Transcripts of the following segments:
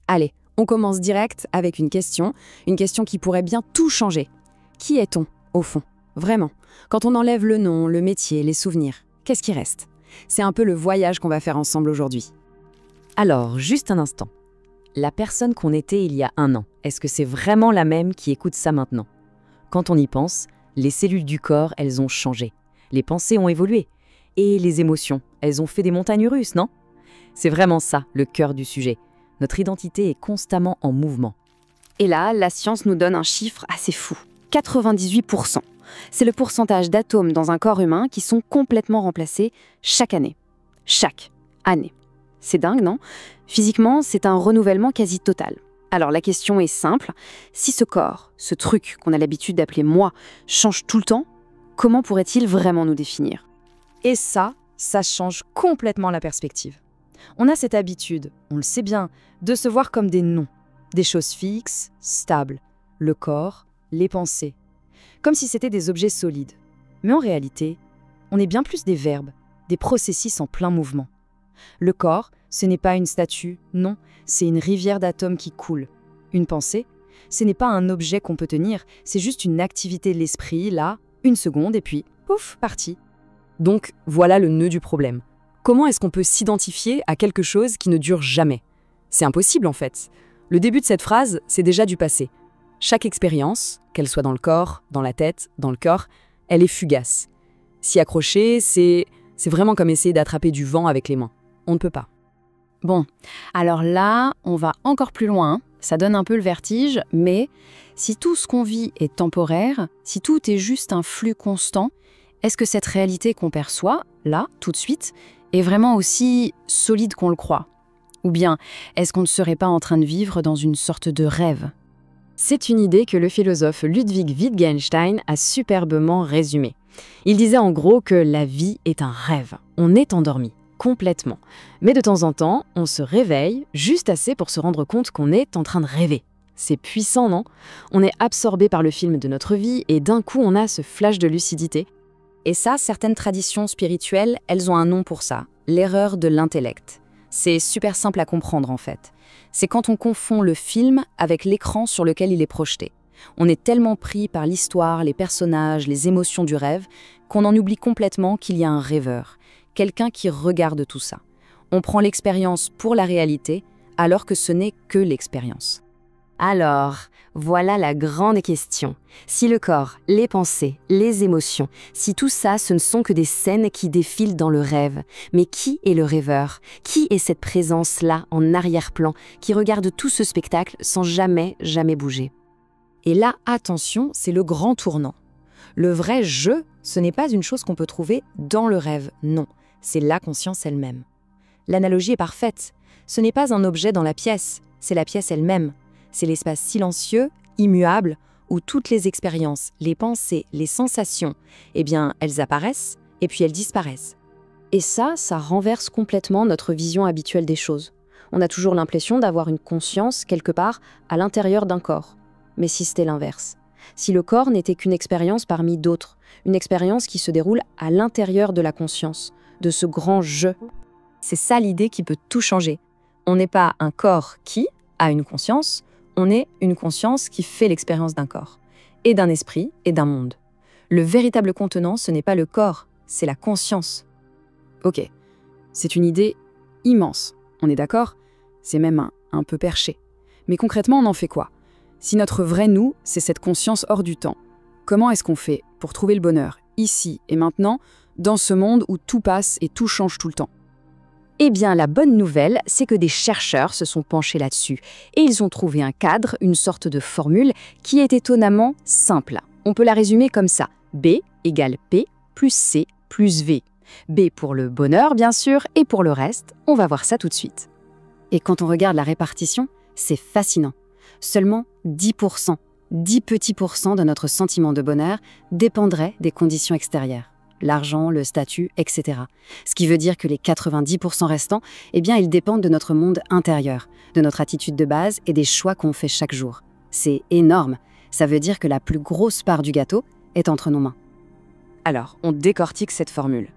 Allez, on commence direct avec une question qui pourrait bien tout changer. Qui est-on, au fond? Vraiment. Quand on enlève le nom, le métier, les souvenirs, qu'est-ce qui reste? C'est un peu le voyage qu'on va faire ensemble aujourd'hui. Alors, juste un instant. La personne qu'on était il y a 1 an, est-ce que c'est vraiment la même qui écoute ça maintenant? Quand on y pense, les cellules du corps, elles ont changé. Les pensées ont évolué. Et les émotions, elles ont fait des montagnes russes, non? C'est vraiment ça, le cœur du sujet. Notre identité est constamment en mouvement. Et là, la science nous donne un chiffre assez fou. 98%. C'est le pourcentage d'atomes dans un corps humain qui sont complètement remplacés chaque année. Chaque année. C'est dingue, non? Physiquement, c'est un renouvellement quasi total. Alors la question est simple, si ce corps, ce truc qu'on a l'habitude d'appeler moi, change tout le temps, comment pourrait-il vraiment nous définir? Et ça change complètement la perspective. On a cette habitude, on le sait bien, de se voir comme des noms, des choses fixes, stables, le corps, les pensées, comme si c'était des objets solides. Mais en réalité, on est bien plus des verbes, des processus en plein mouvement. Le corps, ce n'est pas une statue, non, c'est une rivière d'atomes qui coule. Une pensée, ce n'est pas un objet qu'on peut tenir, c'est juste une activité de l'esprit, là, 1 seconde, et puis, pouf, parti. Donc, voilà le nœud du problème. Comment est-ce qu'on peut s'identifier à quelque chose qui ne dure jamais? C'est impossible en fait. Le début de cette phrase, c'est déjà du passé. Chaque expérience, qu'elle soit dans le corps, dans la tête, dans le corps, elle est fugace. S'y accrocher, c'est vraiment comme essayer d'attraper du vent avec les mains. On ne peut pas. Bon, alors là, on va encore plus loin, ça donne un peu le vertige, mais si tout ce qu'on vit est temporaire, si tout est juste un flux constant, est-ce que cette réalité qu'on perçoit, là, tout de suite, est vraiment aussi solide qu'on le croit? Ou bien, est-ce qu'on ne serait pas en train de vivre dans une sorte de rêve? C'est une idée que le philosophe Ludwig Wittgenstein a superbement résumée. Il disait en gros que la vie est un rêve. On est endormi, complètement. Mais de temps en temps, on se réveille juste assez pour se rendre compte qu'on est en train de rêver. C'est puissant, non? On est absorbé par le film de notre vie et d'un coup, on a ce flash de lucidité. Et ça, certaines traditions spirituelles, elles ont un nom pour ça, l'erreur de l'intellect. C'est super simple à comprendre en fait. C'est quand on confond le film avec l'écran sur lequel il est projeté. On est tellement pris par l'histoire, les personnages, les émotions du rêve, qu'on en oublie complètement qu'il y a un rêveur, quelqu'un qui regarde tout ça. On prend l'expérience pour la réalité, alors que ce n'est que l'expérience. Alors, voilà la grande question. Si le corps, les pensées, les émotions, si tout ça, ce ne sont que des scènes qui défilent dans le rêve, mais qui est le rêveur? Qui est cette présence-là, en arrière-plan, qui regarde tout ce spectacle sans jamais bouger? Et là, attention, c'est le grand tournant. Le vrai jeu, ce n'est pas une chose qu'on peut trouver dans le rêve, non, c'est la conscience elle-même. L'analogie est parfaite. Ce n'est pas un objet dans la pièce, c'est la pièce elle-même. C'est l'espace silencieux, immuable, où toutes les expériences, les pensées, les sensations, elles apparaissent et puis elles disparaissent. Et ça renverse complètement notre vision habituelle des choses. On a toujours l'impression d'avoir une conscience, quelque part, à l'intérieur d'un corps. Mais si c'était l'inverse? Si le corps n'était qu'une expérience parmi d'autres, une expérience qui se déroule à l'intérieur de la conscience, de ce grand je. C'est ça l'idée qui peut tout changer. On n'est pas un corps qui a une conscience, on est une conscience qui fait l'expérience d'un corps, et d'un esprit, et d'un monde. Le véritable contenant, ce n'est pas le corps, c'est la conscience. Ok, c'est une idée immense, on est d'accord? C'est même un peu perché. Mais concrètement, on en fait quoi? Si notre vrai nous, c'est cette conscience hors du temps, comment est-ce qu'on fait pour trouver le bonheur, ici et maintenant, dans ce monde où tout passe et tout change tout le temps? Eh bien, la bonne nouvelle, c'est que des chercheurs se sont penchés là-dessus et ils ont trouvé un cadre, une sorte de formule qui est étonnamment simple. On peut la résumer comme ça. B égale P plus C plus V. B pour le bonheur, bien sûr, et pour le reste, on va voir ça tout de suite. Et quand on regarde la répartition, c'est fascinant. Seulement 10%, 10 petits pourcents de notre sentiment de bonheur dépendraient des conditions extérieures. L'argent, le statut, etc. Ce qui veut dire que les 90% restants, ils dépendent de notre monde intérieur, de notre attitude de base et des choix qu'on fait chaque jour. C'est énorme. Ça veut dire que la plus grosse part du gâteau est entre nos mains. Alors, on décortique cette formule.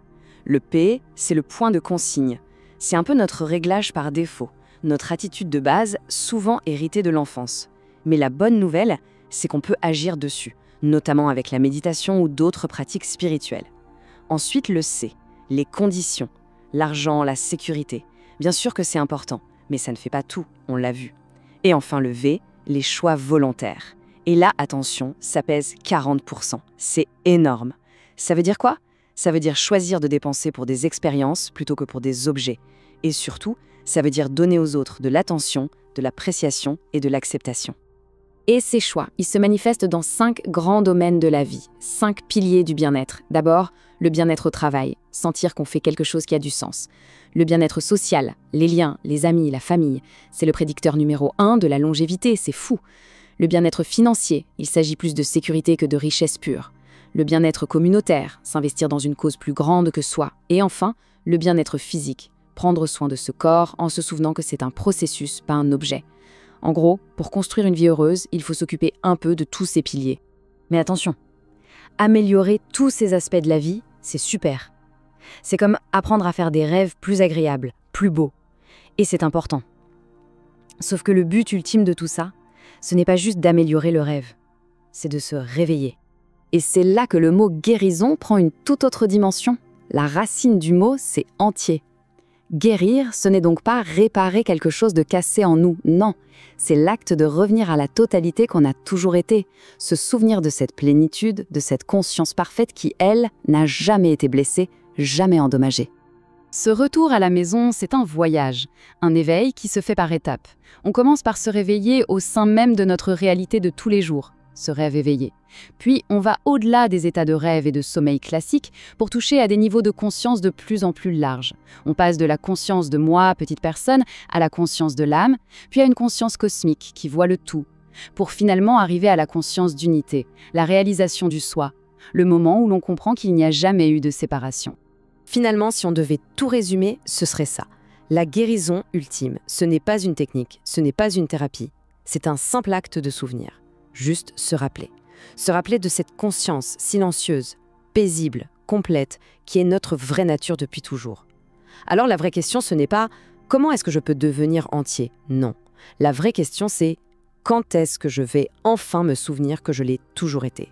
Le P, c'est le point de consigne. C'est un peu notre réglage par défaut. notre attitude de base, souvent héritée de l'enfance. Mais la bonne nouvelle, c'est qu'on peut agir dessus, notamment avec la méditation ou d'autres pratiques spirituelles. Ensuite, le C, les conditions, l'argent, la sécurité. Bien sûr que c'est important, mais ça ne fait pas tout, on l'a vu. Et enfin le V, les choix volontaires. Et là, attention, ça pèse 40%. C'est énorme. Ça veut dire quoi? Ça veut dire choisir de dépenser pour des expériences plutôt que pour des objets. Et surtout, ça veut dire donner aux autres de l'attention, de l'appréciation et de l'acceptation. Et ces choix, ils se manifestent dans 5 grands domaines de la vie, 5 piliers du bien-être. D'abord, le bien-être au travail, sentir qu'on fait quelque chose qui a du sens. Le bien-être social, les liens, les amis, la famille, c'est le prédicteur numéro 1 de la longévité, c'est fou. Le bien-être financier, il s'agit plus de sécurité que de richesse pure. Le bien-être communautaire, s'investir dans une cause plus grande que soi. Et enfin, le bien-être physique, prendre soin de ce corps en se souvenant que c'est un processus, pas un objet. En gros, pour construire une vie heureuse, il faut s'occuper un peu de tous ces piliers. Mais attention, améliorer tous ces aspects de la vie, c'est super. C'est comme apprendre à faire des rêves plus agréables, plus beaux. Et c'est important. Sauf que le but ultime de tout ça, ce n'est pas juste d'améliorer le rêve, c'est de se réveiller. Et c'est là que le mot guérison prend une toute autre dimension. La racine du mot, c'est entier. Guérir, ce n'est donc pas réparer quelque chose de cassé en nous, non. C'est l'acte de revenir à la totalité qu'on a toujours été, se souvenir de cette plénitude, de cette conscience parfaite qui, elle, n'a jamais été blessée, jamais endommagée. Ce retour à la maison, c'est un voyage, un éveil qui se fait par étapes. On commence par se réveiller au sein même de notre réalité de tous les jours, ce rêve éveillé. Puis, on va au-delà des états de rêve et de sommeil classiques pour toucher à des niveaux de conscience de plus en plus larges. On passe de la conscience de moi, petite personne, à la conscience de l'âme, puis à une conscience cosmique qui voit le tout, pour finalement arriver à la conscience d'unité, la réalisation du soi, le moment où l'on comprend qu'il n'y a jamais eu de séparation. Finalement, si on devait tout résumer, ce serait ça. La guérison ultime, ce n'est pas une technique, ce n'est pas une thérapie. C'est un simple acte de souvenir. Juste se rappeler. Se rappeler de cette conscience silencieuse, paisible, complète, qui est notre vraie nature depuis toujours. Alors la vraie question, ce n'est pas « comment est-ce que je peux devenir entier ?» Non. La vraie question, c'est « quand est-ce que je vais enfin me souvenir que je l'ai toujours été ?»